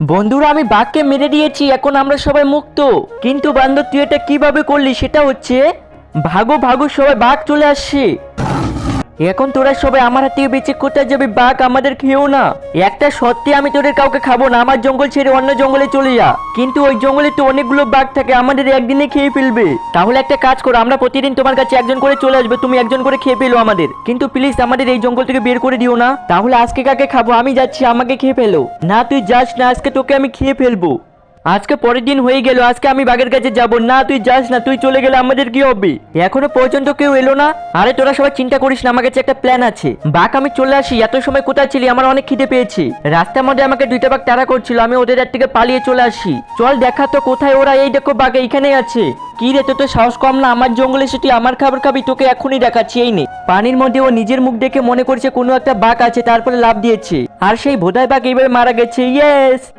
বন্ধুরা, আমি বাঘকে মেরে দিয়েছি, এখন আমরা সবাই মুক্ত। কিন্তু বান্দর, তুই এটা কিভাবে করলি? সেটা হচ্ছে ভাগো ভাগো, সবাই বাঘ চলে আসছে। এখন তোরা সবাই আমার হাত থেকে বেঁচে কোথায় যাবে? বাঘ আমাদের খেয়েও না। একটা সত্যি, আমি তোদের কাউকে খাবো না। আমার জঙ্গল ছেড়ে অন্য জঙ্গলে চলে যা। কিন্তু ওই জঙ্গলে তো অনেকগুলো বাঘ থাকে, আমাদের একদিনে খেয়ে ফেলবে। তাহলে একটা কাজ করো, আমরা প্রতিদিন তোমার কাছে একজন করে চলে আসবে, তুমি একজন করে খেয়ে ফেলো আমাদের। কিন্তু প্লিজ আমাদের এই জঙ্গল থেকে বের করে দিও না। তাহলে আজকে কাকে খাবো? আমি যাচ্ছি, আমাকে খেয়ে ফেলো। না, তুই যাস না, আজকে তোকে আমি খেয়ে ফেলবো। আজকে পরের দিন হয়ে গেল, আজকে আমি বাঘের কাছে যাব না। তুই যাস না, তুই চলে গেলে আমাদের কি হবে? এখনো পর্যন্ত কেউ এলো না। আরে তোরা সবাই চিন্তা করিস না, আমার কাছে একটা প্ল্যান আছে। বাঘ, আমি চলে আসি। এত সময় কোথায় ছিলি? আমার অনেক খিদে পেয়েছে। রাস্তার মধ্যে আমাকে দুইটা বাঘ তাড়া করছিল, আমি ওদের হাত থেকে পালিয়ে চলে আসি। চল দেখা তো কোথায় ওরা। এই দেখো বাঘ এইখানেই আছে। কি রে, তোর তো সাহস কম না? আমার জঙ্গলে এসে তুই আমার খাবার খাবি? তোকে এখনই দেখাচ্ছি, এই নে। পানির মধ্যে ও নিজের মুখ দেখে মনে করছে কোনো একটা বাঘ আছে, তারপরে লাফ দিয়েছে। আর সেই ভোদাই বাঘ এইভাবে মারা গেছে। ইয়েস।